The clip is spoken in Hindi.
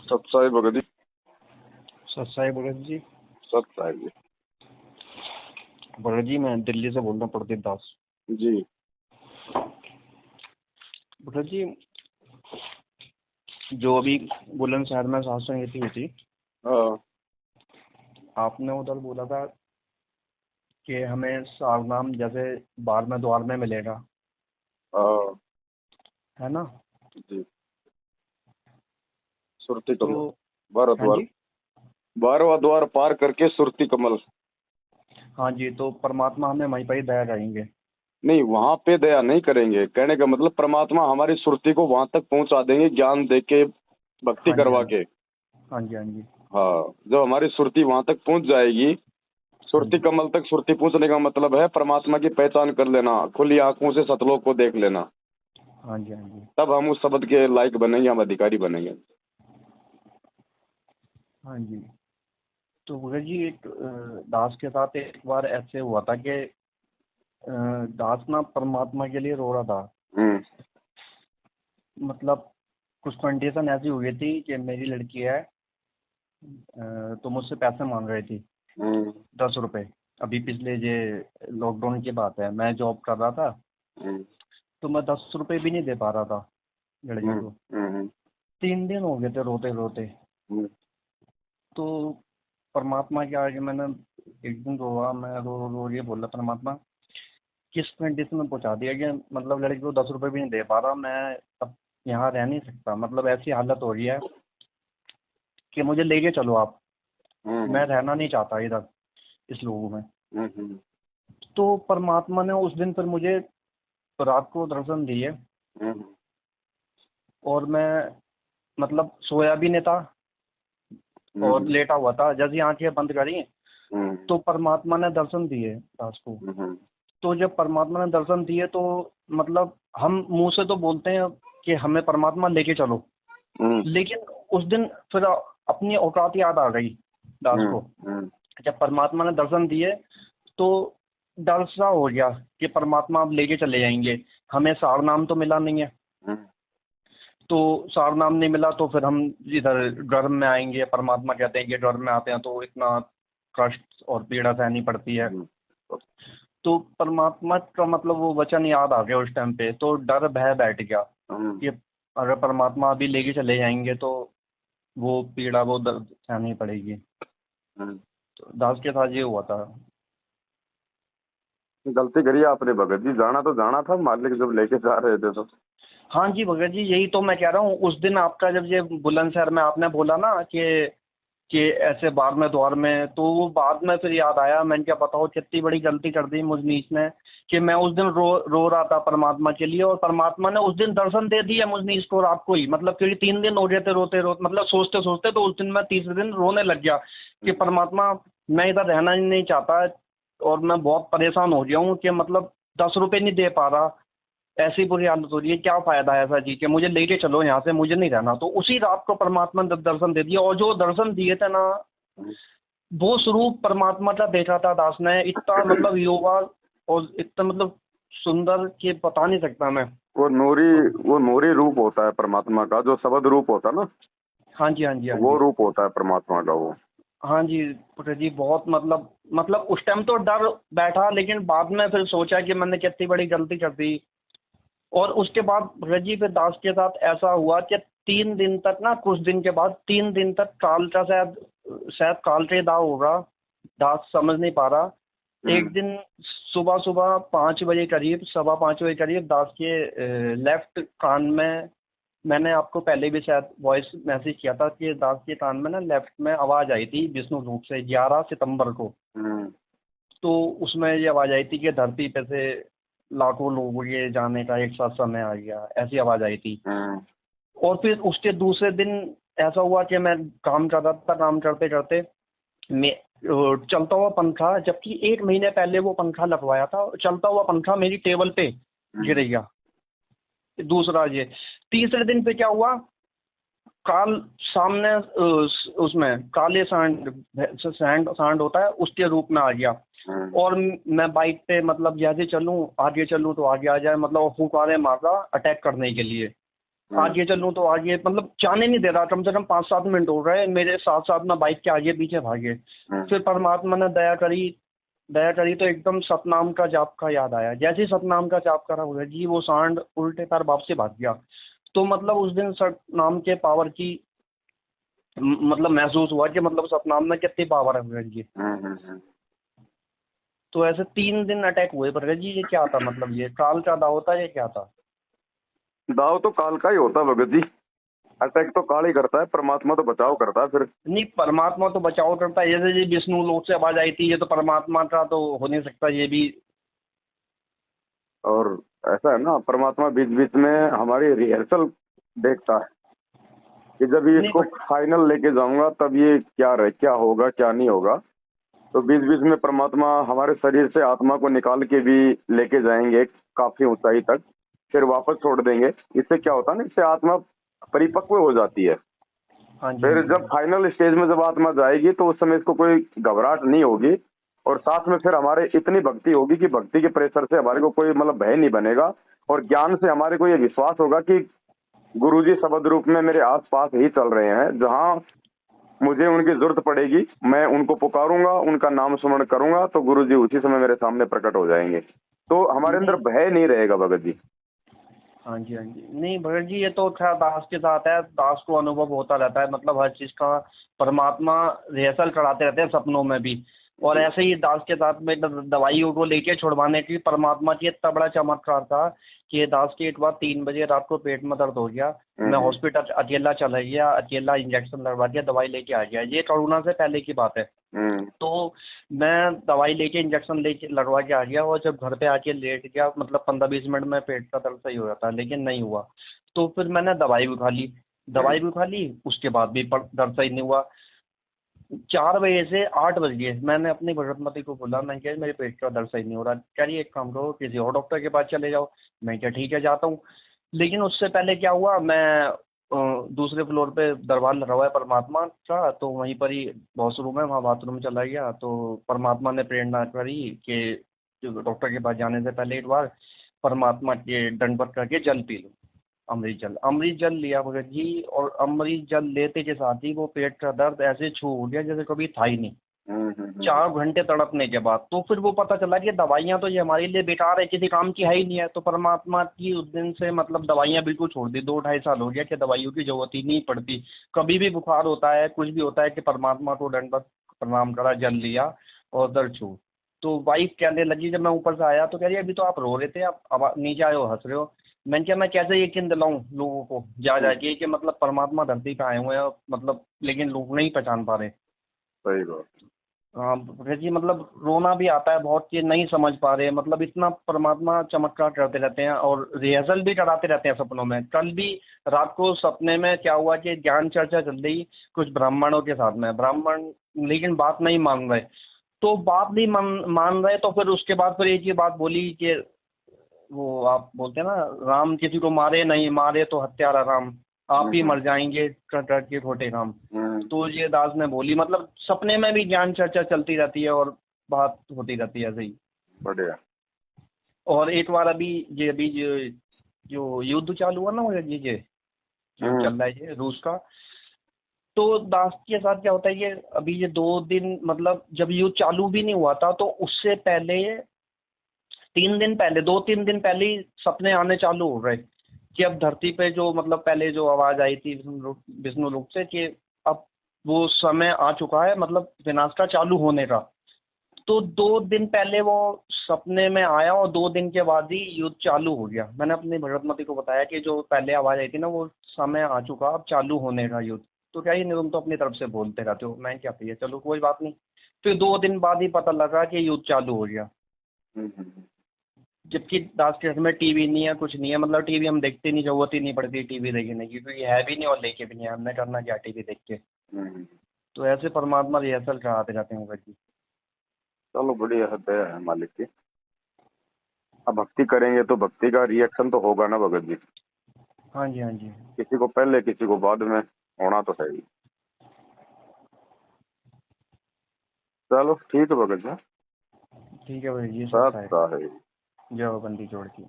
सत्साई भगत जी। सत्साई भगत जी। सत्साई जी। भगत जी, मैं दिल्ली से बोल रहा हूँ, प्रदीप दास जी। भगत जी, जो अभी बुलंदशहर में शासन नीति हुई थी, हाँ आपने उधर बोला था कि हमें सारनाम जैसे बार में द्वार में मिलेगा, हाँ है ना? जी। सुरती तो कमल, 12 हाँ द्वार, जी, 12वां द्वार पार करके सुरती कमल। हाँ जी, तो परमात्मा हमें वहीं पर ही दया करेंगे। नहीं, वहां पे दया नहीं करेंगे। कहने का मतलब परमात्मा हमारी सुरती को वहां तक पहुंचा देंगे, ज्ञान दे के, भक्ति हाँ जी, करवा हाँ के। जी, हाँ जी, हाँ जी, हाँ, जब हमारी सुरती वहां तक पहुंच जाएगी, हाँ सुरती जी, कमल तक सुरती पहुंचने का मतलब है परमात्मा की पहचान कर लेना, खुली आंखों से सतलोक को देख लेना। हाँ जी, हाँ जी, तब हम उस शब्द के लायक बनेंगे, हम अधिकारी बनेंगे। हाँ जी। तो भगत जी, एक दास के साथ एक बार ऐसे हुआ था कि दास ना परमात्मा के लिए रो रहा था। हम्म मतलब कुछ कंडीशन ऐसी हुई थी कि मेरी लड़की है, तो मुझसे पैसे मांग रही थी, हम्म 10 रुपए। अभी पिछले ये लॉकडाउन की बात है, मैं जॉब कर रहा था, हम्म तो मैं 10 रुपए भी नहीं दे पा रहा था लड़की हम्म को। हम्म 3 दिन हो गए थे रोते रोते। हम्म तो परमात्मा के आगे मैंने एक दिन रोआ, मैं रो रो ये बोला, परमात्मा किस कंडीशन में पहुंचा दिया कि मतलब लड़की को 10 रुपए भी नहीं दे पा रहा मैं, अब यहाँ रह नहीं सकता। मतलब ऐसी हालत हो रही है कि मुझे लेके चलो आप, हम्म मैं रहना नहीं चाहता इधर इस लोगों में। हम्म तो परमात्मा ने उस दिन फिर मुझे रात को दर्शन दिए, हम्म और मैं मतलब सोया भी नहीं था और हम्म लेटा हुआ था। जैसे ही आंखें बंद करी तो परमात्मा ने दर्शन दिए दास को। हम्म तो जब परमात्मा ने दर्शन दिए तो मतलब हम मुंह से तो बोलते हैं कि हमें परमात्मा लेके चलो, लेकिन उस दिन फिर अपनी औकात याद आ गई दास को। जब परमात्मा ने दर्शन दिए तो डर सा हो गया कि परमात्मा अब लेके चले जाएंगे। हमें सारनाम तो मिला नहीं है, तो सारनाम नहीं मिला तो फिर हम इधर गर्भ में आएंगे। परमात्मा कहते हैं कि गर्भ में आते हैं तो इतना कष्ट और पीड़ा सहनी पड़ती है। तो परमात्मा का मतलब वो वचन याद आ गया उस टाइम पे, तो डर भय बैठ गया कि अगर परमात्मा अभी लेके चले जाएंगे तो वो पीड़ा, वो दर्द सहनी पड़ेगी। तो दास के साथ ये हुआ था। गलती करी आपने भगत जी, जाना तो जाना था, मालिक जब लेके जा रहे थे तो। हाँ जी भगत जी, यही तो मैं कह रहा हूँ। उस दिन आपका जब ये बुलंदशहर में आपने बोला ना कि ऐसे बार में द्वार में, तो वो बाद में फिर याद आया। मैंने क्या बताओ कितनी बड़ी गलती कर दी मुझ नीच ने कि मैं उस दिन रो रहा था परमात्मा के लिए, और परमात्मा ने उस दिन दर्शन दे दिया मुझ नीच को रात को ही। मतलब क्योंकि 3 दिन हो गए थे रोते रोते, मतलब सोचते सोचते, तो उस दिन मैं तीसरे दिन रोने लग गया कि परमात्मा मैं इधर रहना ही नहीं चाहता, और मैं बहुत परेशान हो गया हूँ कि मतलब 10 रुपए नहीं दे पा रहा, ऐसी बुरी हालत हो रही है, क्या फायदा है ऐसा जी कि मुझे लेके चलो यहाँ से, मुझे नहीं रहना। तो उसी रात को परमात्मा ने दर्शन दे दिया, और जो दर्शन दिए थे ना, वो स्वरूप परमात्मा का देखा था दास ने। इतना मतलब योगा और इतना मतलब सुंदर कि बता नहीं सकता मैं। वो नूरी वो नूरी रूप होता है परमात्मा का, जो शब्द रूप होता है ना, हाँ जी, हाँ जी, हाँ वो जी, रूप होता है परमात्मा का वो। हाँ जी पुत्र जी। बहुत मतलब उस टाइम तो डर बैठा, लेकिन बाद में फिर सोचा कि मैंने कितनी बड़ी गलती कर दी। और उसके बाद रजी पे दास के साथ ऐसा हुआ कि 3 दिन तक ना, कुछ दिन के बाद 3 दिन तक काल का शायद शायद काल का दाव होगा, दास समझ नहीं पा रहा। एक दिन सुबह सुबह 5 बजे करीब, 5:15 बजे करीब, दास के लेफ्ट कान में, मैंने आपको पहले भी शायद वॉइस मैसेज किया था कि दास के कान में ना लेफ्ट में आवाज आई थी विष्णु रूप से, 11 सितंबर को। तो उसमें ये आवाज आई थी कि धरती पे से लाखों लोगों के जाने का एक साथ समय आ गया, ऐसी आवाज आई थी। और फिर उसके दूसरे दिन ऐसा हुआ कि मैं काम कर रहा था, काम करते करते मैं चलता हुआ पंखा, जबकि 1 महीने पहले वो पंखा लगवाया था, चलता हुआ पंखा मेरी टेबल पे गिर गया। दूसरा ये, तीसरे दिन पे क्या हुआ, काल सामने उसमें काले सांड सांड सांड होता है उसके रूप में आ गया। और मैं बाइक पे मतलब जैसे चलूं, आगे चलूं तो आगे आ जाए, मतलब हुकारे मार रहा अटैक करने के लिए। आगे चलूं तो आगे मतलब जाने नहीं दे रहा। कम से कम 5-7 मिनट हो रहे मेरे साथ साथ ना बाइक के आगे पीछे भागे। फिर परमात्मा ने दया करी तो एकदम सतनाम का जाप का याद आया। जैसे ही सतनाम का जाप करा हुआ जी, वो सांड उल्टे पैर वापस भाग गया। तो मतलब उस दिन सतनाम के पावर की मतलब महसूस हुआ कि मतलब सतनाम में कितनी पावर है भगत जी। तो ऐसे 3 दिन अटैक हुए भगत जी। ये क्या था मतलब, ये काल का दाव था, ये क्या था? दाव तो काल का ही होता है भगत जी। अटैक तो काल ही करता है, परमात्मा तो बचाव करता है फिर। नहीं, परमात्मा तो बचाव करता है। जैसे ये विष्णु लोक से आवाज आई थी, ये तो परमात्मा का तो हो नहीं सकता ये भी। और ऐसा है ना, परमात्मा बीच बीच में हमारी रिहर्सल देखता है कि जब ये नहीं इसको फाइनल लेके जाऊंगा तब ये क्या होगा क्या नहीं होगा। तो बीच बीच में परमात्मा हमारे शरीर से आत्मा को निकाल के भी लेके जाएंगे काफी ऊंचाई तक, फिर वापस छोड़ देंगे। इससे क्या होता है ना, इससे आत्मा परिपक्व हो जाती है। हाँ जी, फिर हाँ जब जी। फाइनल स्टेज में जब आत्मा जाएगी तो उस समय इसको कोई घबराहट नहीं होगी। और साथ में फिर हमारे इतनी भक्ति होगी कि भक्ति के प्रेशर से हमारे को कोई मतलब भय नहीं बनेगा। और ज्ञान से हमारे को ये विश्वास होगा कि गुरुजी शब्द रूप में मेरे आसपास ही चल रहे हैं। जहां मुझे उनकी जरूरत पड़ेगी मैं उनको पुकारूंगा, उनका नाम स्मरण करूंगा तो गुरुजी उसी समय मेरे सामने प्रकट हो जाएंगे। तो हमारे अंदर नहीं, भय नहीं रहेगा भगत जी। हाँ जी, हाँ जी। नहीं भगत जी, ये तो खैर दास के साथ है। दास को अनुभव होता रहता है मतलब हर चीज का। परमात्मा रिहर्सल कराते रहते हैं सपनों में भी। और जी। ऐसे ही दास के साथ में दवाइयों को लेके छुड़वाने की परमात्मा की इतना बड़ा चमत्कार था कि दास के एक बार 3 बजे रात को पेट में दर्द हो गया। मैं हॉस्पिटल अकेला चला गया, अकेला इंजेक्शन लगवा दिया, दवाई लेके आ गया। ये कोरोना से पहले की बात है। तो मैं दवाई लेके इंजेक्शन लेके लगवा के आ गया और जब घर पे आके लेट गया मतलब 15-20 मिनट में पेट का दर्द सही हो जाता है, लेकिन नहीं हुआ। तो फिर मैंने दवाई भी खा ली। उसके बाद भी दर्द सही नहीं हुआ। 4 बजे से 8 बजे मैंने अपनी भगतमती को बोला, मैं क्या मेरे पेट का दर्द सही नहीं हो रहा। कह रही एक काम करो, किसी और डॉक्टर के पास चले जाओ। मैं क्या ठीक है जाता हूँ। लेकिन उससे पहले क्या हुआ, मैं दूसरे फ्लोर पे दरबार लगा हुआ है परमात्मा का, तो वहीं पर ही वॉशरूम है, वहाँ बाथरूम चला गया। तो परमात्मा ने प्रेरणा करी कि डॉक्टर के पास जाने से पहले एक बार परमात्मा के दंडवत करके जल पी लो। अमृत जल लिया भगत जी। और अमृत जल लेते के साथ ही वो पेट का दर्द ऐसे छू हो गया जैसे कभी था ही नहीं। 4 घंटे तड़पने के बाद तो फिर वो पता चला कि दवाइयाँ तो ये हमारे लिए बेकार है, किसी काम की है ही नहीं है। तो परमात्मा की उस दिन से मतलब दवाइयाँ बिल्कुल छोड़ दी। 2-2.5 साल हो गया कि दवाइयों की जरूरत ही नहीं पड़ती। कभी भी बुखार होता है, कुछ भी होता है कि परमात्मा को दंडवत प्रणाम करा, जल लिया और दर्द छू। तो वाइफ कहने लगी जब मैं ऊपर से आया तो कह रही अभी तो आप रो रहे थे, आप अब नीचे आए हो हंस रहे हो। मैंने क्या, मैं कैसे यकीन दिलाऊं लोगों को जा जाके कि मतलब परमात्मा धरती पे आए हुए हैं मतलब, लेकिन लोग नहीं पहचान पा रहे। सही बात। हाँ भैया जी, मतलब रोना भी आता है बहुत कि नहीं समझ पा रहे। मतलब इतना परमात्मा चमत्कार करते रहते हैं और रिहर्सल भी कराते रहते हैं सपनों में। कल भी रात को सपने में क्या हुआ कि ज्ञान चर्चा चल रही कुछ ब्राह्मणों के साथ में, ब्राह्मण लेकिन बात नहीं मान रहे। तो बात नहीं मान रहे तो फिर उसके बाद फिर एक ही बात बोली कि वो आप बोलते हैं ना, राम किसी को मारे नहीं, मारे तो हत्यारा राम, आप ही मर जाएंगे कर के खोटे काम। तो ये दास ने बोली मतलब सपने में भी ज्ञान चर्चा चलती रहती है और बात होती रहती है ऐसे ही। बढ़िया। और एक बार अभी जो युद्ध चालू हुआ ना, वो ये जो चल रहा है ये रूस का। तो दास के साथ क्या होता है, ये अभी ये 2 दिन मतलब जब युद्ध चालू भी नहीं हुआ था तो उससे पहले 3 दिन पहले, 2-3 दिन पहले ही सपने आने चालू हो गए कि अब धरती पे जो मतलब पहले जो आवाज आई थी विष्णु लोक से कि अब वो समय आ चुका है मतलब विनाश का चालू होने का। तो 2 दिन पहले वो सपने में आया और 2 दिन के बाद ही युद्ध चालू हो गया। मैंने अपनी भगतमती को बताया कि जो पहले आवाज आई थी ना, वो समय आ चुका, अब चालू होने का युद्ध। तो क्या, ये तुम तो अपनी तरफ से बोलते रहते हो, मैं क्या कहिए, चलो कोई बात नहीं। फिर 2 दिन बाद ही पता लगा कि युद्ध चालू हो गया। जबकि दास के घर में टीवी नहीं है, कुछ नहीं है। मतलब टीवी हम देखते नहीं, जरूरत ही नहीं पड़ती टीवी देखने की, क्योंकि है भी नहीं और लेके भी नहीं है। हमने करना क्या टीवी देख के। तो ऐसे परमात्मा रिहर्सल कराते रहते हैं जी। चलो बढ़िया है, दया है मालिक की। अब भक्ति करेंगे तो भक्ति का रिएक्शन तो होगा ना भगत जी। हाँ जी, हाँ जी। किसी को पहले किसी को बाद में होना तो है ही। चलो ठीक है भगत जी। ठीक है भाई जी, सब साथ है। का है। जय हो बंदी जोड़ की।